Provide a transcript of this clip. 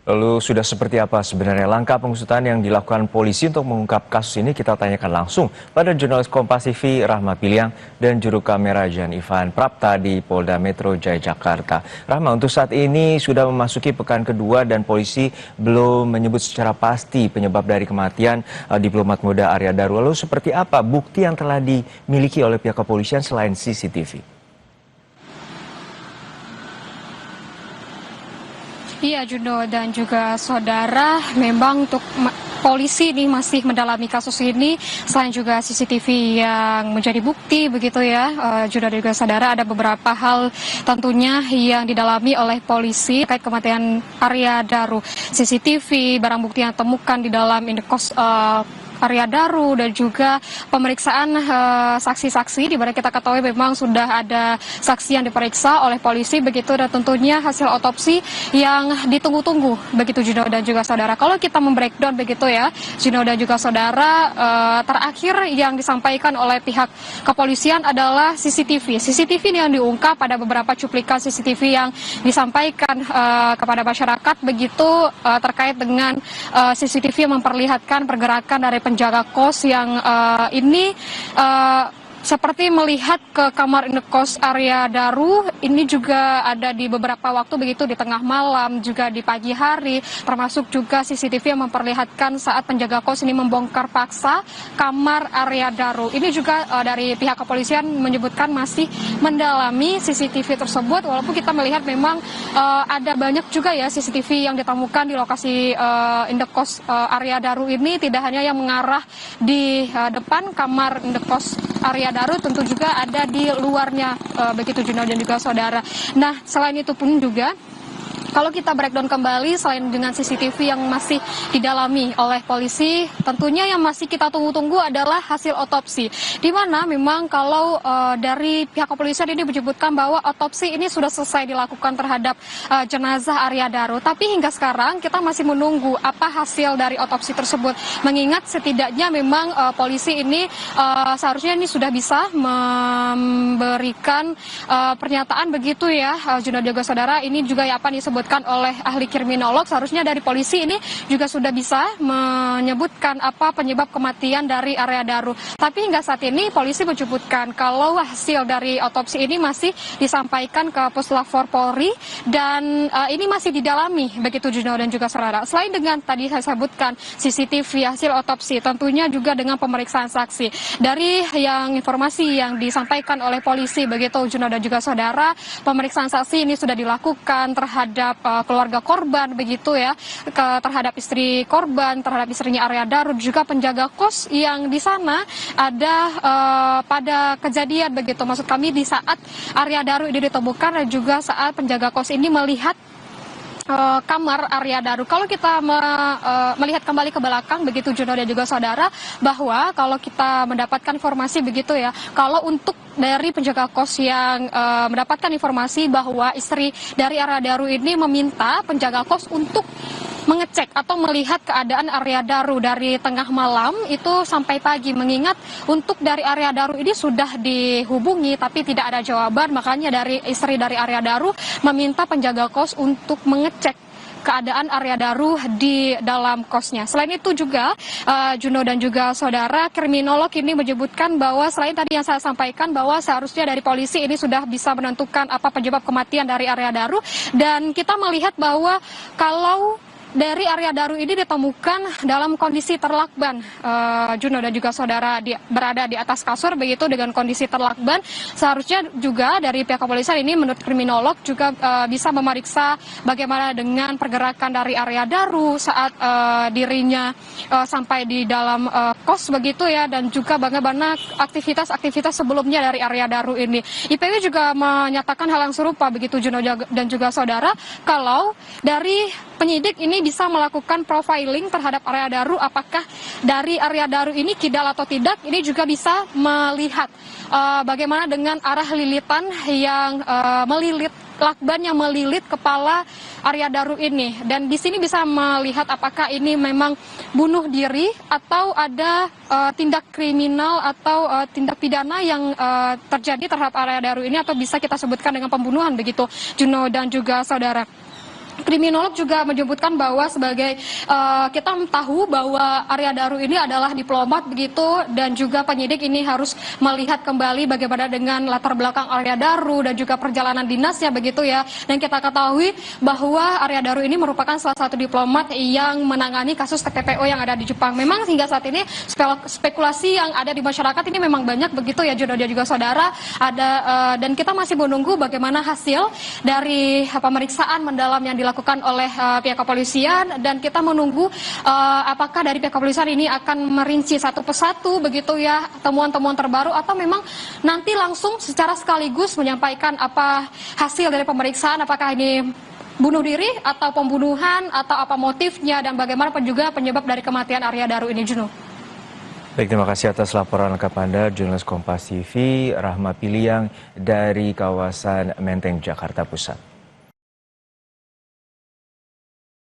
Lalu sudah seperti apa sebenarnya langkah pengusutan yang dilakukan polisi untuk mengungkap kasus ini? Kita tanyakan langsung pada jurnalis Kompas TV Rahma Piliang dan juru kamera Jan Ivan Prapta di Polda Metro Jaya Jakarta. Rahma, untuk saat ini sudah memasuki pekan kedua dan polisi belum menyebut secara pasti penyebab dari kematian diplomat muda Arya Daru. Lalu seperti apa bukti yang telah dimiliki oleh pihak kepolisian selain CCTV? Iya, Juno dan juga saudara, memang untuk polisi ini masih mendalami kasus ini, selain juga CCTV yang menjadi bukti begitu ya, Juno dan juga saudara, ada beberapa hal tentunya yang didalami oleh polisi terkait kematian Arya Daru. CCTV, barang bukti yang ditemukan di dalam indekos Arya Daru dan juga pemeriksaan saksi-saksi, di mana kita ketahui memang sudah ada saksi yang diperiksa oleh polisi begitu, dan tentunya hasil otopsi yang ditunggu-tunggu begitu Juno dan juga saudara. Kalau kita membreakdown begitu ya Juno dan juga saudara, terakhir yang disampaikan oleh pihak kepolisian adalah CCTV ini yang diungkap, pada beberapa cuplikan CCTV yang disampaikan kepada masyarakat begitu, terkait dengan CCTV yang memperlihatkan pergerakan dari penjaga kos yang ini seperti melihat ke kamar indekos Arya Daru. Ini juga ada di beberapa waktu begitu, di tengah malam, juga di pagi hari, termasuk juga CCTV yang memperlihatkan saat penjaga kos ini membongkar paksa kamar Arya Daru. Ini juga dari pihak kepolisian menyebutkan masih mendalami CCTV tersebut, walaupun kita melihat memang ada banyak juga ya CCTV yang ditemukan di lokasi indekos Arya Daru ini, tidak hanya yang mengarah di depan kamar indekos Arya Daru, tentu juga ada di luarnya begitu Juno dan juga saudara. Nah, selain itu pun juga kalau kita breakdown kembali, selain dengan CCTV yang masih didalami oleh polisi, tentunya yang masih kita tunggu-tunggu adalah hasil otopsi. Di mana memang kalau dari pihak kepolisian ini menyebutkan bahwa otopsi ini sudah selesai dilakukan terhadap jenazah Arya Daru. Tapi hingga sekarang kita masih menunggu apa hasil dari otopsi tersebut. Mengingat setidaknya memang polisi ini seharusnya ini sudah bisa memberikan pernyataan begitu ya, Juno dan juga saudara. Ini juga ya apa disebut oleh ahli kriminolog, seharusnya dari polisi ini juga sudah bisa menyebutkan apa penyebab kematian dari Arya Daru. Tapi hingga saat ini polisi menyebutkan kalau hasil dari otopsi ini masih disampaikan ke Puslap 4 Polri dan ini masih didalami begitu Juno dan juga saudara. Selain dengan tadi saya sebutkan CCTV hasil otopsi, tentunya juga dengan pemeriksaan saksi. Dari yang informasi yang disampaikan oleh polisi begitu Juno dan juga saudara, pemeriksaan saksi ini sudah dilakukan terhadap keluarga korban begitu ya, terhadap istri korban, terhadap istrinya Arya Daru, juga penjaga kos yang di sana ada pada kejadian begitu, maksud kami di saat Arya Daru ini ditemukan dan juga saat penjaga kos ini melihat kamar Arya Daru. Kalau kita melihat kembali ke belakang begitu Juno dan juga saudara, bahwa kalau kita mendapatkan informasi begitu ya, kalau untuk dari penjaga kos yang mendapatkan informasi bahwa istri dari Arya Daru ini meminta penjaga kos untuk mengecek atau melihat keadaan Arya Daru dari tengah malam itu sampai pagi, mengingat untuk dari Arya Daru ini sudah dihubungi tapi tidak ada jawaban, makanya dari istri dari Arya Daru meminta penjaga kos untuk mengecek keadaan Arya Daru di dalam kosnya. Selain itu juga Juno dan juga saudara, kriminolog ini menyebutkan bahwa selain tadi yang saya sampaikan bahwa seharusnya dari polisi ini sudah bisa menentukan apa penyebab kematian dari Arya Daru, dan kita melihat bahwa kalau dari Arya Daru ini ditemukan dalam kondisi terlakban, Juno dan juga saudara, berada di atas kasur begitu dengan kondisi terlakban. Seharusnya juga dari pihak kepolisian ini menurut kriminolog juga bisa memeriksa bagaimana dengan pergerakan dari Arya Daru saat dirinya sampai di dalam kos begitu ya, dan juga bagaimana aktivitas sebelumnya dari Arya Daru ini. IPW juga menyatakan hal yang serupa begitu Juno dan juga saudara, kalau dari penyidik ini bisa melakukan profiling terhadap Arya Daru, apakah dari Arya Daru ini kidal atau tidak, ini juga bisa melihat bagaimana dengan arah lilitan yang melilit, lakban yang melilit kepala Arya Daru ini. Dan di sini bisa melihat apakah ini memang bunuh diri atau ada tindak kriminal atau tindak pidana yang terjadi terhadap Arya Daru ini, atau bisa kita sebutkan dengan pembunuhan begitu Juno dan juga saudara. kriminolog juga menyebutkan bahwa sebagai kita tahu bahwa Arya Daru ini adalah diplomat begitu, dan juga penyidik ini harus melihat kembali bagaimana dengan latar belakang Arya Daru dan juga perjalanan dinasnya begitu ya. Dan kita ketahui bahwa Arya Daru ini merupakan salah satu diplomat yang menangani kasus TPPO yang ada di Jepang. Memang hingga saat ini spekulasi yang ada di masyarakat ini memang banyak begitu ya, Juno dan juga saudara. Dan kita masih menunggu bagaimana hasil dari pemeriksaan mendalam yang dilakukan oleh pihak kepolisian, dan kita menunggu apakah dari pihak kepolisian ini akan merinci satu persatu begitu ya temuan-temuan terbaru, atau memang nanti langsung secara sekaligus menyampaikan apa hasil dari pemeriksaan, apakah ini bunuh diri atau pembunuhan atau apa motifnya, dan bagaimana juga penyebab dari kematian Arya Daru ini, Juno. Baik, terima kasih atas laporan lengkap Anda, jurnalis Kompas TV Rahma Piliang dari kawasan Menteng, Jakarta Pusat.